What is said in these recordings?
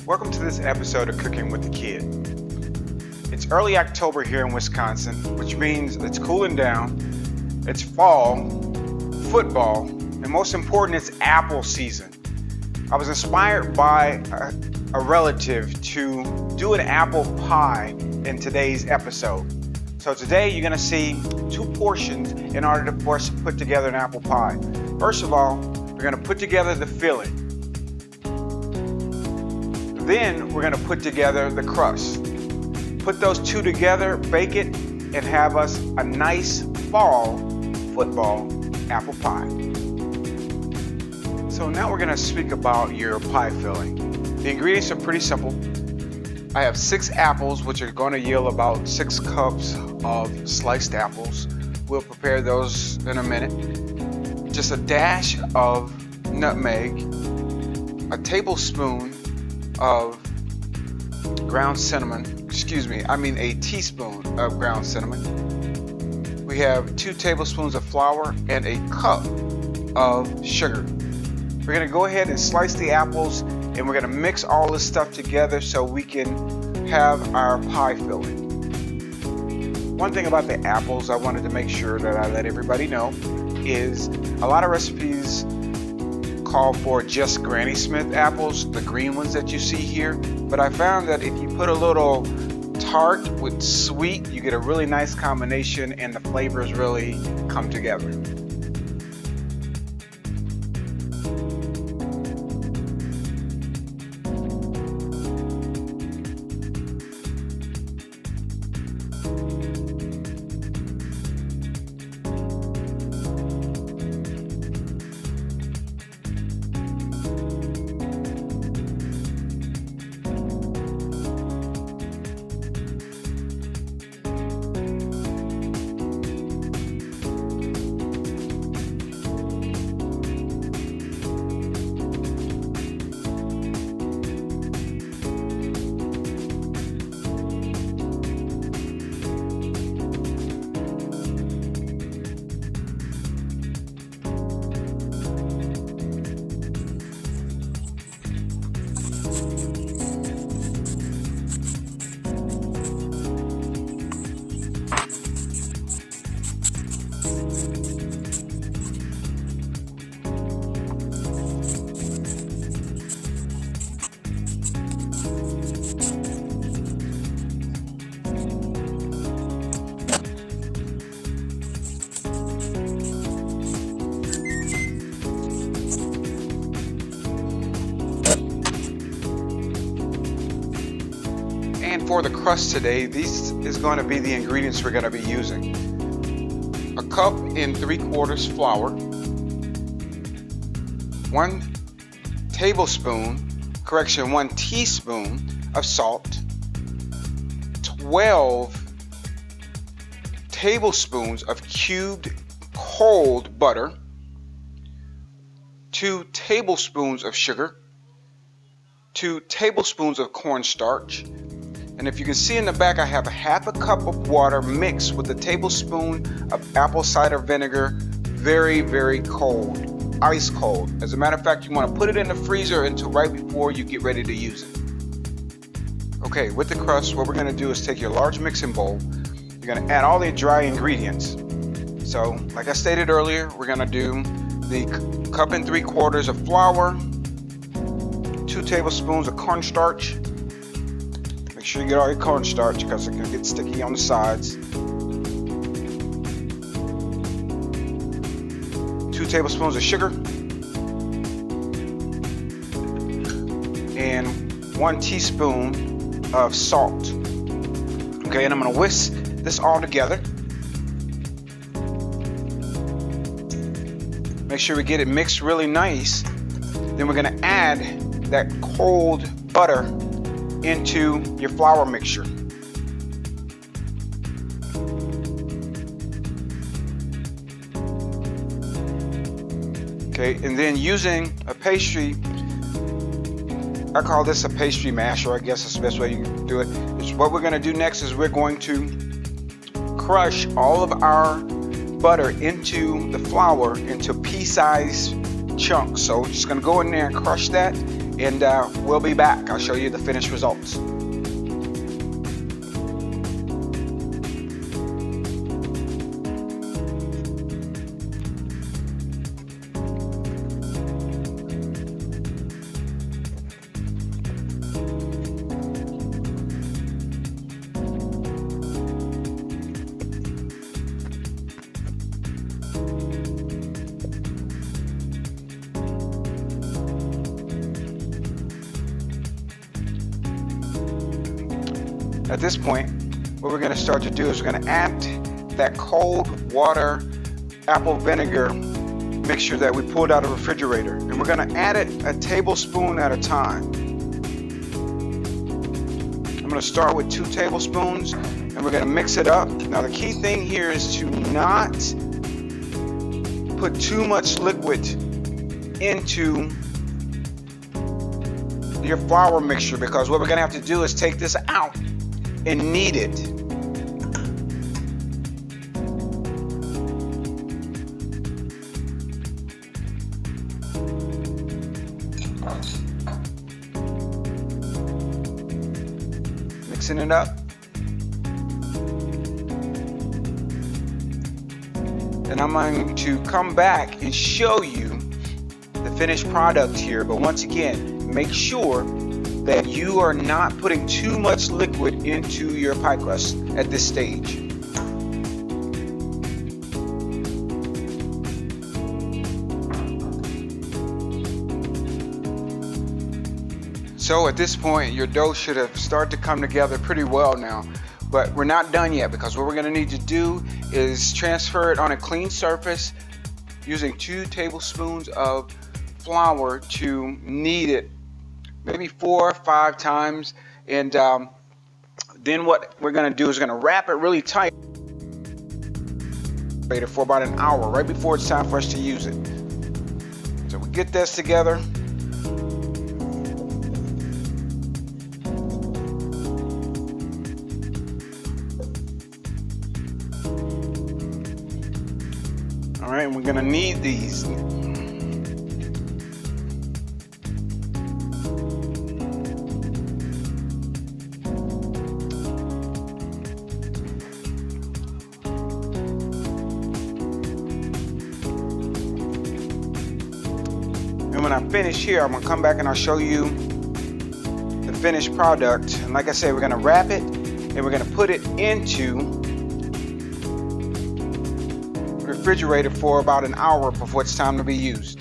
Welcome to this episode of Cooking with the Kid. It's early October here in Wisconsin, which means it's cooling down, it's fall, football, and most important, it's apple season. I was inspired by a relative to do an apple pie in today's episode. So today you're going to see two portions in order for us to put together an apple pie. First of all, we're going to put together the filling. Then we're going to put together the crust. Put those two together, bake it, and have us a nice fall football apple pie. So now we're going to speak about your pie filling. The ingredients are pretty simple. I have 6 apples, which are going to yield about 6 cups of sliced apples. We'll prepare those in a minute. Just a dash of nutmeg, a tablespoon of ground cinnamon, a teaspoon of ground cinnamon. We have 2 tablespoons of flour and a cup of sugar. We're going to go ahead and slice the apples, and we're going to mix all this stuff together so we can have our pie filling. One thing about the apples I wanted to make sure that I let everybody know is a lot of recipes call for just Granny Smith apples, the green ones that you see here, but I found that if you put a little tart with sweet, you get a really nice combination and the flavors really come together. For the crust today, this is going to be the ingredients we're going to be using. A cup and 3/4 flour, 1 teaspoon of salt, 12 tablespoons of cubed cold butter, 2 tablespoons of sugar, 2 tablespoons of cornstarch. And if you can see in the back, I have a 1/2 cup of water mixed with a tablespoon of apple cider vinegar, very, very cold, ice cold. As a matter of fact, you want to put it in the freezer until right before you get ready to use it. Okay, with the crust, what we're going to do is take your large mixing bowl. You're going to add all the dry ingredients. So, like I stated earlier, we're going to do the cup and 3/4 of flour, 2 tablespoons of cornstarch. Make sure you get all your cornstarch because it can get sticky on the sides. 2 tablespoons of sugar. And 1 teaspoon of salt. Okay, and I'm going to whisk this all together. Make sure we get it mixed really nice. Then we're going to add that cold butter into your flour mixture. Okay, and then using a pastry, I call this a pastry masher, I guess that's the best way you can do it. What we're going to do next is we're going to crush all of our butter into the flour into pea-sized chunks. So we're just going to go in there and crush that, and we'll be back. I'll show you the finished results. At this point, what we're going to start to do is we're going to add that cold water apple vinegar mixture that we pulled out of the refrigerator, and we're going to add it a tablespoon at a time. I'm going to start with 2 tablespoons, and we're going to mix it up. Now the key thing here is to not put too much liquid into your flour mixture, because what we're going to have to do is take this out and knead it. Mixing it up. And I'm going to come back and show you the finished product here, but once again, make sure that you are not putting too much liquid into your pie crust at this stage. So at this point, your dough should have started to come together pretty well now, but we're not done yet, because what we're going to need to do is transfer it on a clean surface using 2 tablespoons of flour to knead it maybe 4 or 5 times, and then what we're going to do is going to wrap it really tight for about an hour, right before it's time for us to use it. So we get this together. All right, and we're going to knead these. And when I finish here, I'm going to come back and I'll show you the finished product. And like I said, we're going to wrap it and we're going to put it into the refrigerator for about an hour before it's time to be used.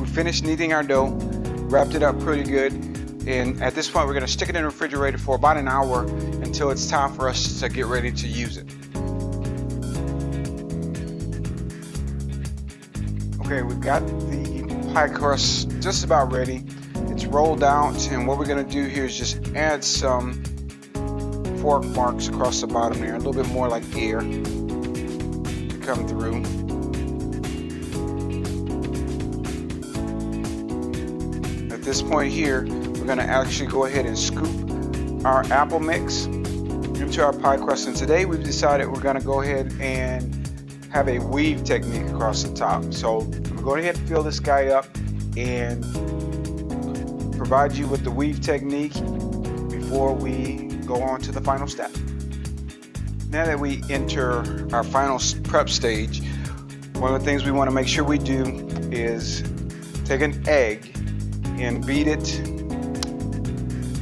We finished kneading our dough, wrapped it up pretty good, and at this point we're going to stick it in the refrigerator for about an hour until it's time for us to get ready to use it. Okay, we've got the pie crust just about ready. It's rolled out, and what we're going to do here is just add some fork marks across the bottom there, a little bit more like air to come through. At this point here, we're going to actually go ahead and scoop our apple mix into our pie crust, and today we've decided we're going to go ahead and have a weave technique across the top. So we're going ahead and fill this guy up and provide you with the weave technique before we go on to the final step. Now that we enter our final prep stage, one of the things we want to make sure we do is take an egg and beat it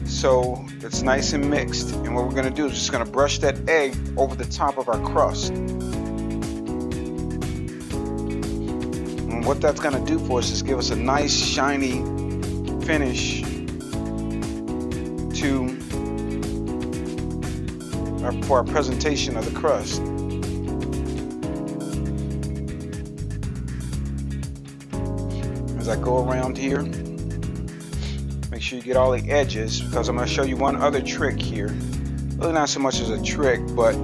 so it's nice and mixed. And what we're going to do is just going to brush that egg over the top of our crust. And what that's going to do for us is give us a nice shiny finish for our presentation of the crust. As I go around here, make sure you get all the edges, because I'm going to show you one other trick here. Really not so much as a trick, but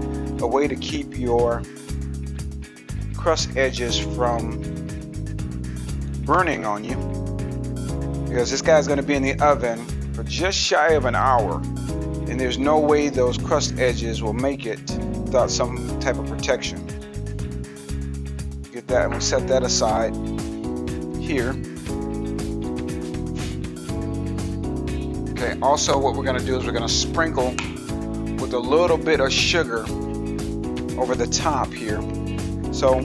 a way to keep your crust edges from burning on you, because this guy's going to be in the oven for just shy of an hour. and there's no way those crust edges will make it without some type of protection. Get that, and we set that aside here. Okay, also what we're going to do is we're going to sprinkle with a little bit of sugar over the top here. So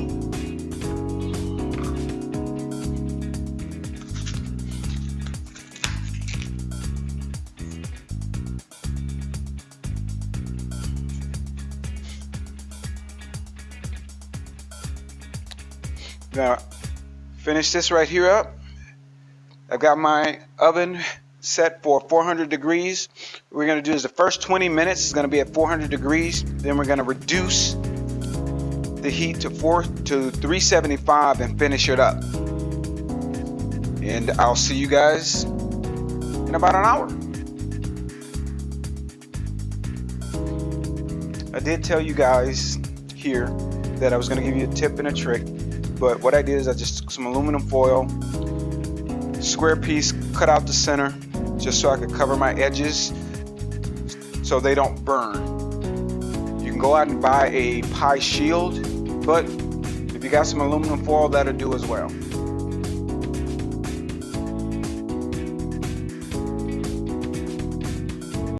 now finish this right here up. I've got my oven set for 400 degrees. What we're going to do is the first 20 minutes is going to be at 400 degrees. Then we're going to reduce the heat to 375 and finish it up. And I'll see you guys in about an hour. I did tell you guys here that I was going to give you a tip and a trick, but what I did is I just took some aluminum foil, square piece, cut out the center just so I could cover my edges so they don't burn. You can go out and buy a pie shield, but if you got some aluminum foil, that'll do as well.